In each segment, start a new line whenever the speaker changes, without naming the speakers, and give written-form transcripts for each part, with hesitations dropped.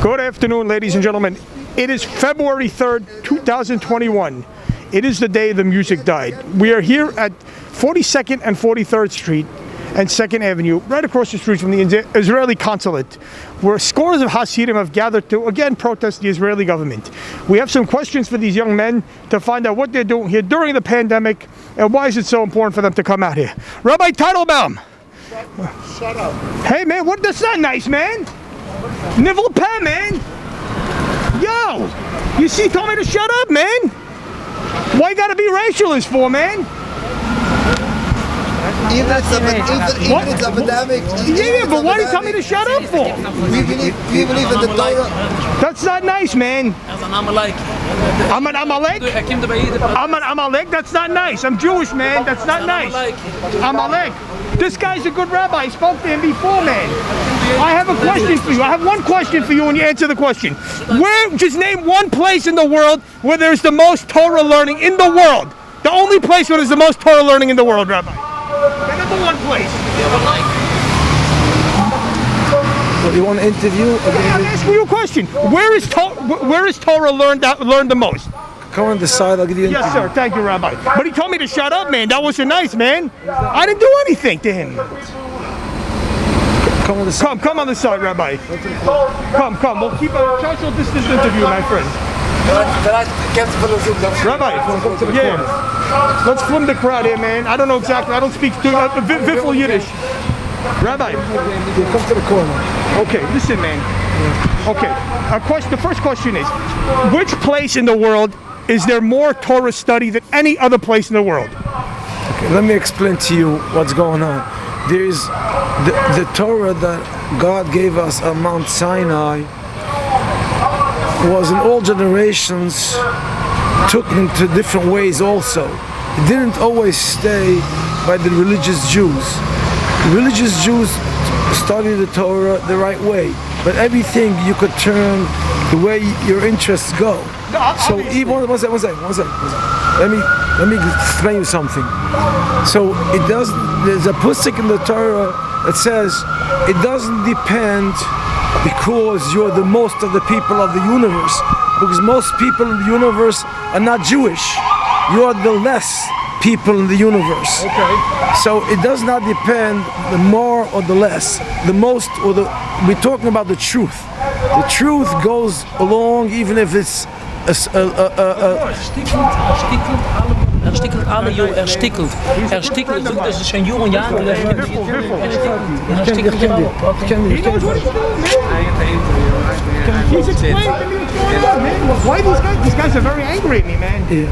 Good afternoon, ladies and gentlemen. It is February 3rd, 2021. It is the day the music died. We are here at 42nd and 43rd Street and 2nd Avenue, right across the street from the Israeli consulate, where scores of Hasidim have gathered to, again, protest the Israeli government. We have some questions for these young men to find out what they're doing here during the pandemic and why is it so important for them to come out here. Rabbi Teitelbaum.
Shut up.
Hey, man, what? That's not nice, man. Nivel peh, man. Yo, you see, told me to shut up, man. Why you gotta be racialist for, man?
Even it's a pandemic.
Yeah, but why do you tell me to shut up for?
We believe in the Torah.
That's not nice, man.
I'm
an Amalek? I'm an Amalek? That's not nice. I'm Jewish, man. That's not nice. Amalek. This guy's a good rabbi. I spoke to him before, man. I have a question for you. I have one question for you and you answer the question. Just name one place in the world where there's the most Torah learning in the world. The only place where there's the most Torah learning in the world, Rabbi. The number one place.
Well, you want to interview?
I'm asking you a question. Where is Torah learned the most?
Come on the side, I'll give you an
Yes,
interview.
sir. Thank you, Rabbi. But he told me to shut up, man. That wasn't nice, man. I didn't do anything to him.
Come on the side.
Come on the side, Rabbi. Come. We'll keep a social distance interview, my friend. Rabbi, yeah. Let's flim the crowd here, man. I don't know exactly. I don't speak Wiffle Yiddish. Rabbi.
You come to the corner.
Okay, listen, man. Okay, the first question is, which place in the world is there more Torah study than any other place in the world?
Okay, let me explain to you what's going on. There is the Torah that God gave us on Mount Sinai was in all generations took into different ways also. It didn't always stay by the religious Jews. Religious Jews study the Torah the right way, but everything you could turn the way your interests go. So even one second. Let me explain you something. So there's a pasuk in the Torah that says it doesn't depend because you're the most of the people of the universe, because most people in the universe are not Jewish. You are the less people in the universe.
Okay.
So it does not depend the more or the less, the most or the. We're talking about the truth. The truth goes along even if it's
stikkelt alle joh, stikkelt. Dat is zijn jongen jaren.
He's explaining to me what's going on, man. Why these guys are very angry at me, man.
Yeah.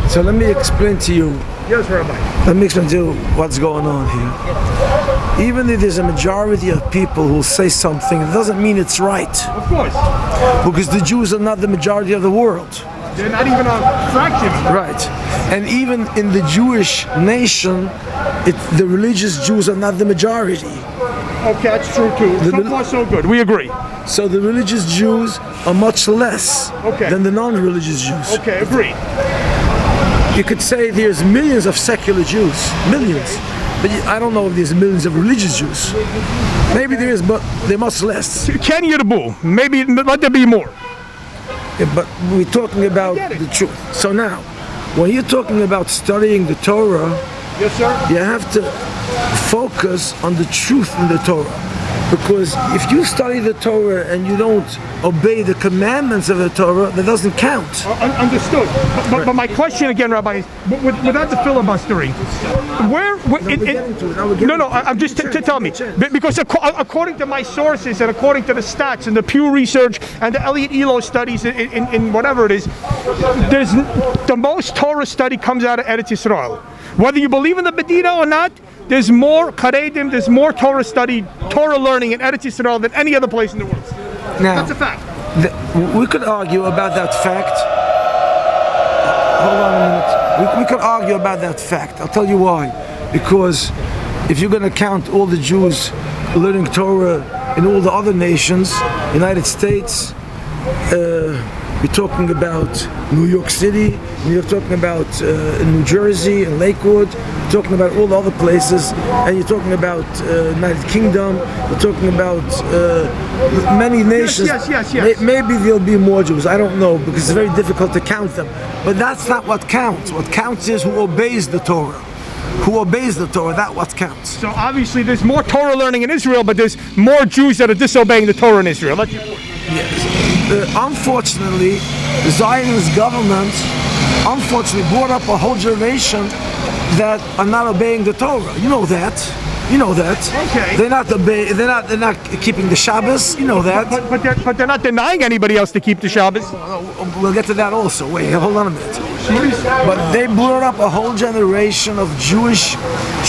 So let me explain to you.
Yes, Rabbi.
Let me explain to you what's going on here. Even if there's a majority of people who say something, it doesn't mean it's right.
Of course.
Because the Jews are not the majority of the world.
They're not even a fraction.
Right. And even in the Jewish nation, the religious Jews are not the majority.
Okay, that's true too. So far, so good. We agree.
So the religious Jews are much less than the non-religious Jews.
Okay, agreed.
You could say there's millions of secular Jews, millions. But I don't know if there's millions of religious Jews. Maybe there is, but they're much less.
Ken Yirbu, maybe let there be more.
Yeah, but we're talking about the truth. So now, when you're talking about studying the Torah,
yes, sir,
you have to focus on the truth in the Torah. Because if you study the Torah and you don't obey the commandments of the Torah, that doesn't count.
Understood. But my question again, Rabbi, is without the filibustering, I'm just tell me, because according to my sources and according to the stats and the Pew Research and the Elliot Elo studies in whatever it is, there's the most Torah study comes out of Eretz Yisrael. Whether you believe in the Medina or not, there's more Charedim, there's more Torah study, Torah learning in Eretz Yisrael than any other place in the world.
Now,
that's a fact.
We could argue about that fact. Hold on a minute. We could argue about that fact. I'll tell you why. Because if you're going to count all the Jews learning Torah in all the other nations, United States, You're talking about New York City, you're talking about New Jersey and Lakewood, you're talking about all the other places, and you're talking about United Kingdom, you're talking about many nations.
Yes.
Maybe there'll be more Jews, I don't know, because it's very difficult to count them. But that's not what counts. What counts is who obeys the Torah. Who obeys the Torah, that's what counts.
So obviously there's more Torah learning in Israel, but there's more Jews that are disobeying the Torah in Israel.
Yes. Unfortunately, the Zionist government unfortunately brought up a whole generation that are not obeying the Torah. You know that.
Okay.
They're not keeping the Shabbos. You know that.
But they're not denying anybody else to keep the Shabbos.
We'll get to that also. Wait, hold on a minute. But they brought up a whole generation of Jewish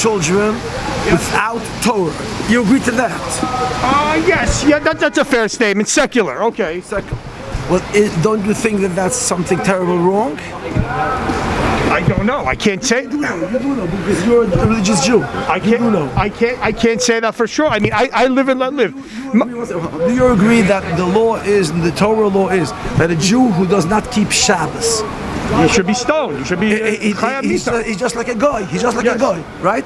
children without Torah. You agree to that?
Yes. Yeah, that's a fair statement. Secular. Okay.
Secular. Well, don't you think that that's something terrible wrong?
I don't know. I can't say.
You do know because you're a religious Jew.
I can't say that for sure. I mean, I live and let live.
Do you agree that the law is, the Torah law is, that a Jew who does not keep Shabbos,
he should be stoned. He should be.
He's just like a guy. He's just like a guy, right?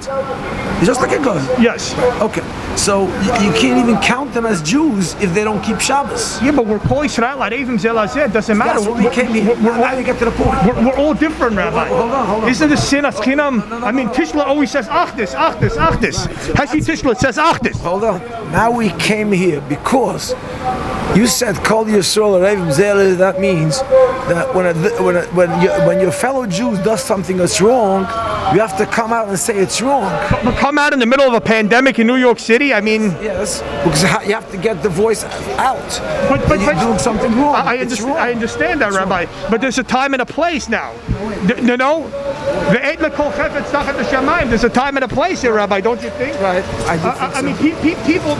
He's just like a guy.
Yes.
Okay. So you can't even count them as Jews if they don't keep Shabbos.
Yeah, but we're calling Israel Arevim Zelazeh. Doesn't matter.
That's what we came here. Now you get to the point.
We're all different, Rabbi.
Hold on.
Isn't it sin askinam? I mean, Tishla always says Achdis. Hashi Tishla says Achdis.
Hold on. Now we came here because you said Kol Yisrael Arevim Zelazeh. That means that when your fellow Jew does something that's wrong, you have to come out and say it's wrong.
But come out in the middle of a pandemic in New York City? I mean...
Yes, because you have to get the voice out.
But
you're doing something wrong.
I understand that, Rabbi. But there's a time and a place now. You know? There's a time and a place here, Rabbi, don't you think?
Right. I do think so.
I mean,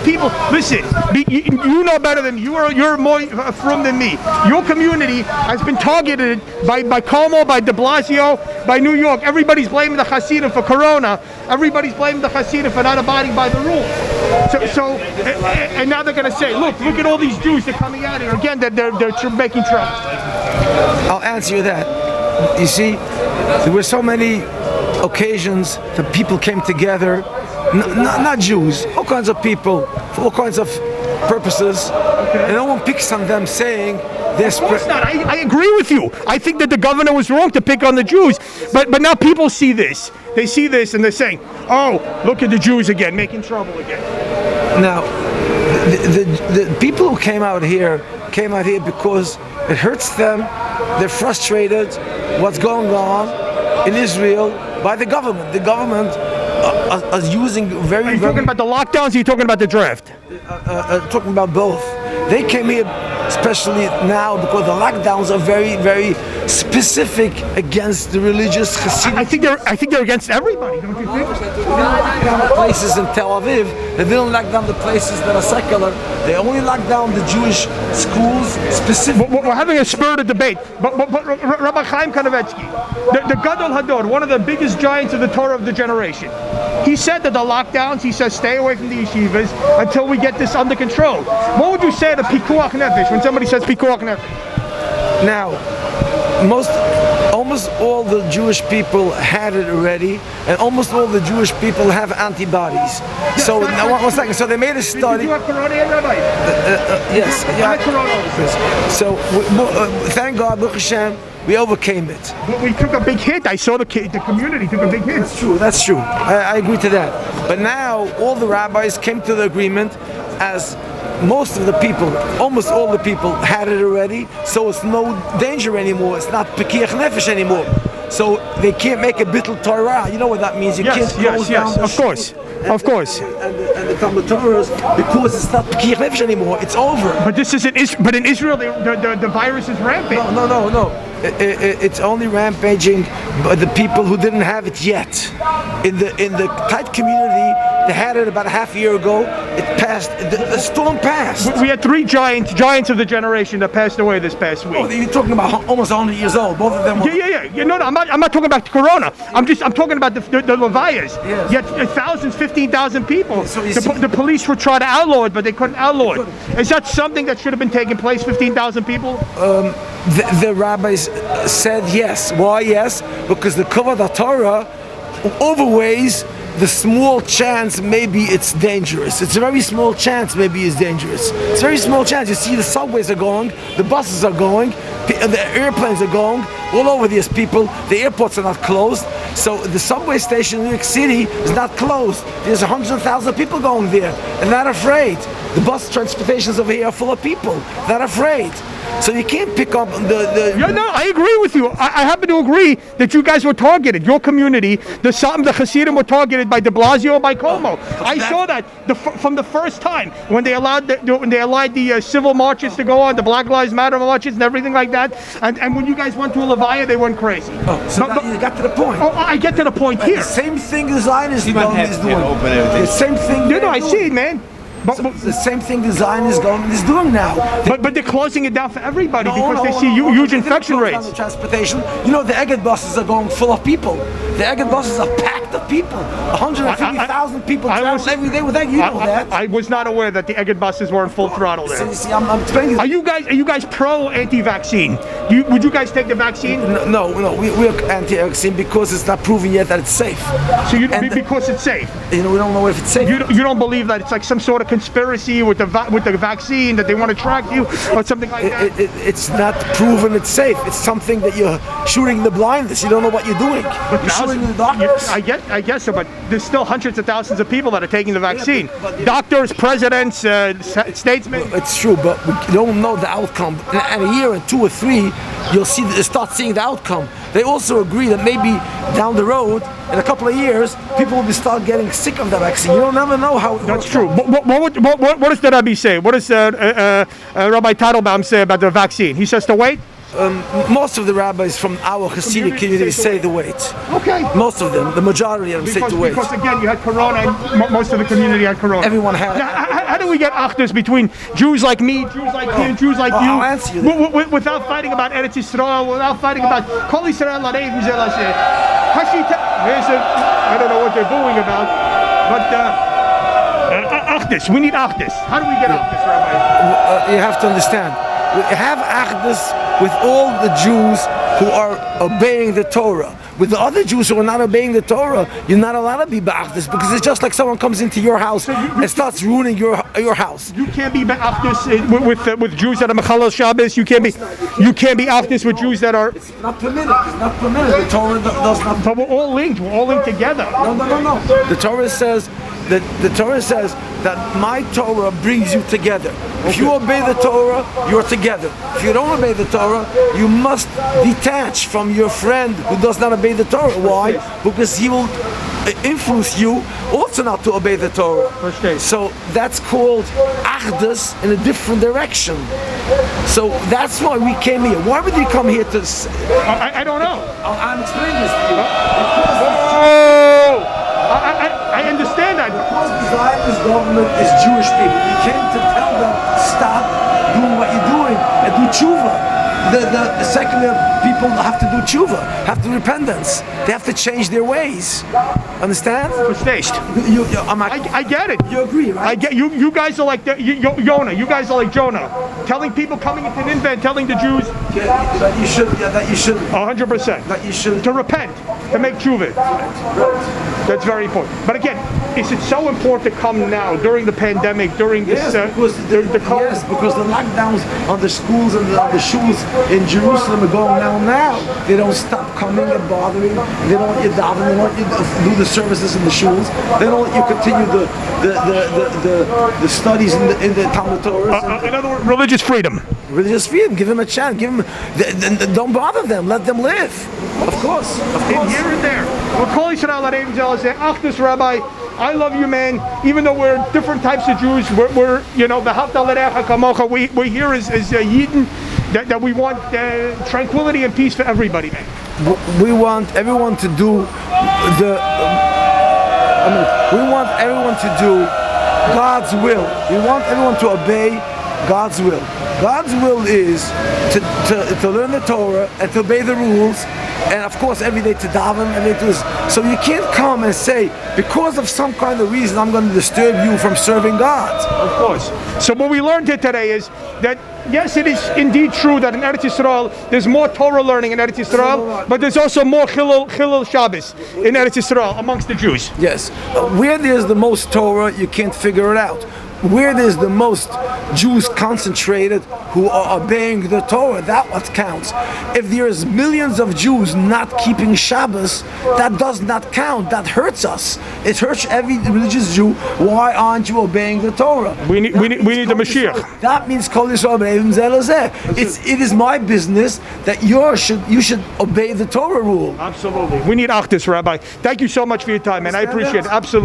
people, listen, you know better than me. You're more from than me. Your community has been targeted by Como, by de Blasio, by New York. Everybody's blaming the Hasidim for Corona. Everybody's blaming the Hasidim for not abiding by the rules. And now they're going to say, look at all these Jews. They're coming out here. Again, they're making trouble.
I'll answer you that. You see, there were so many occasions that people came together, not Jews, all kinds of people, for all kinds of purposes, and no one picks on them saying they're
Of course not. I agree with you. I think that the governor was wrong to pick on the Jews, but now people see this. They see this and they're saying, oh, look at the Jews again, making trouble again.
Now, the people who came out here because it hurts them. They're frustrated. What's going on in Israel by the government? The government is using very.
Are you talking about the lockdowns? Or are you talking about the draft?
Talking about both. They came here especially now because the lockdowns are very, very specific against the religious Hasidim.
I think they're against everybody, don't you think?
They don't lock down the places in Tel Aviv. They didn't lock down the places that are secular. They only lock down the Jewish schools specifically.
We're having a spirited debate. But Rabbi Chaim Kanevetsky, the Gadol Hador, one of the biggest giants of the Torah of the generation, he said that the lockdowns, he says, stay away from the yeshivas until we get this under control. What would you say to pikuach nefesh when somebody says pikuach nefesh?
Now, almost all the Jewish people had it already, and almost all the Jewish people have antibodies. So, now, 1 second. So they made a study.
Did you have corona yet, Rabbi?
Yes.
I had corona.
So, thank God, Baruch Hashem, we overcame it.
But we took a big hit. I saw the community took a big hit.
That's true. I agree to that. But now all the rabbis came to the agreement, as most of the people, almost all the people had it already, so it's no danger anymore. It's not pekiach nefesh anymore. So they can't make a bittul Torah. You know what that means? You can't close down the
of course. Of course.
And the Talmud Torahs, because it's not pekiach nefesh anymore. It's over.
But this is but in Israel, the virus is rampant.
No. It's only rampaging by the people who didn't have it yet. In the tight community, They had it about a half a year ago. It passed. The storm passed.
We had three giants of the generation that passed away this past week.
Oh, you're talking about almost 100 years old. Both of them were.
Yeah. No, I'm not talking about Corona. I'm talking about the Levias.
Yes.
You had thousands, 15,000 people.
So you
the police were trying to outlaw it, but they couldn't outlaw it. Is that something that should have been taking place? 15,000 people?
The rabbis said yes. Why yes? Because the Kavod Torah overweighs the small chance maybe it's dangerous. It's a very small chance maybe it's dangerous. It's a very small chance. You see the subways are going, the buses are going, the airplanes are going, all over these people. The airports are not closed. So the subway station in New York City is not closed. There's 100,000 people going there. They're not afraid. The bus transportations over here are full of people. Not afraid. So you can't pick up the
Yeah, no, I agree with you. I happen to agree that you guys were targeted. Your community, the Hasidim were targeted by de Blasio, by Cuomo. I saw that from the first time when they allowed the civil marches to go on, the Black Lives Matter marches and everything like that. And when you guys went to a Levaya, they went crazy.
So now you got to the point.
Oh, I get to the point here.
The same thing the Zionist government is doing. The same thing.
No, I see it, man. But
the same thing the Zionist government is doing now.
But they're closing it down for everybody because they see
no,
huge
they didn't
infection
close down
rates.
the transportation. You know, the Egged buses are going full of people. The Egged buses are packed of people. 150,000 people travel every day with Egged. You know that.
I was not aware that the Egged buses were in full throttle there.
See, I'm explaining.
Are you guys pro anti-vaccine? Would you guys take the vaccine?
No, we're anti-vaccine because it's not proven yet that it's safe.
So because it's safe.
You know, we don't know if it's safe.
You don't believe that it's like some sort of conspiracy with the vaccine that they want to track you or something like that?
It's not proven it's safe. It's something that you're shooting in the blindness. You don't know what you're doing. You're shooting in the darkness.
I guess so, but there's still hundreds of thousands of people that are taking the vaccine. Doctors, presidents, statesmen.
It's true, but we don't know the outcome. In a year or two or three, you'll start seeing the outcome. They also agree that maybe down the road, in a couple of years, people will start getting sick of the vaccine. You don't never know how.
That's true. What does the Rabbi say? What does Rabbi Teitelbaum say about the vaccine? He says to wait.
Most of the rabbis from our Hasidic community say the wait.
Okay.
Most of them, the majority of them say to wait.
Because again, you had Corona, and most of the community had Corona.
Everyone had.
How do we get achdus between Jews like me, Jews like you, Jews like you,
I'll answer you
without fighting about Eretz Yisrael, without fighting about Kol Yisrael L'Arei V'Zeh L'Aseh? I don't know what they're booing about, but achdus. We need achdus. How do we get achdus, Rabbi?
You have to understand. We have achdus with all the Jews who are obeying the Torah. With the other Jews who are not obeying the Torah, you're not allowed to be ba'achdus because it's just like someone comes into your house and starts ruining your house.
You can't be ba'achdus with Jews that are Mechalel Shabbos. You can't be achdus with Jews that are.
It's not permitted. It's not permitted. The Torah does not.
But we're all linked. We're all linked together.
No. The Torah says that my Torah brings you together. If you obey the Torah, you're together. If you don't obey the Torah, you must detach from your friend who does not obey the Torah. Why? Because he will influence you also not to obey the Torah. So that's called achdus in a different direction. So that's why we came here. Why would we come here to?
I don't know.
I'm explaining this to you.
I understand that.
Because the Zionist government is Jewish people. You came to tell them stop doing what you're doing and do tshuva. The secular people have to do tshuva, have to repentance. They have to change their ways. Understand?
I get it.
You agree, right?
I get you. You guys are like Jonah. You guys are like Jonah, telling people coming into Nineveh, telling the Jews
that you should.
100%.
That you should
to repent, to make tshuva. That's very important. But again, is it so important to come now during the pandemic, during this?
Because the lockdowns on the schools and on the shuls in Jerusalem are going down now. They don't stop coming and bothering. They don't let you daven. They don't let you do the services in the shuls. They don't let you continue the studies in the Talmud Torah.
In other words, religious freedom.
Religious freedom. Give them a chance. Don't bother them. Let them live. Of course.
In here and there. We're calling Achdus, Rabbi. I love you, man. Even though we're different types of Jews, we're here as Yidden, that we want tranquility and peace for everybody, man.
We want everyone to do we want everyone to do God's will. We want everyone to obey God's will. God's will is to learn the Torah and to obey the rules, and of course every day to daven and to do this. So you can't come and say, because of some kind of reason I'm going to disturb you from serving God.
Of course. So what we learned here today is that yes, it is indeed true that in Eretz Yisrael there's more Torah learning in Eretz Yisrael, but there's also more Chilul Shabbos in Eretz Yisrael amongst the Jews.
Yes. Where there's the most Torah, you can't figure it out. Where there's the most Jews concentrated who are obeying the Torah, that's what counts. If there's millions of Jews not keeping Shabbos, that does not count. That hurts us. It hurts every religious Jew. Why aren't you obeying the Torah?
We need the Mashiach.
That means Kol Yisrael B'Neim Zelazeh. It is my business that you should obey the Torah rule.
Absolutely. We need Achdus, Rabbi. Thank you so much for your time, man. I appreciate it. Absolutely.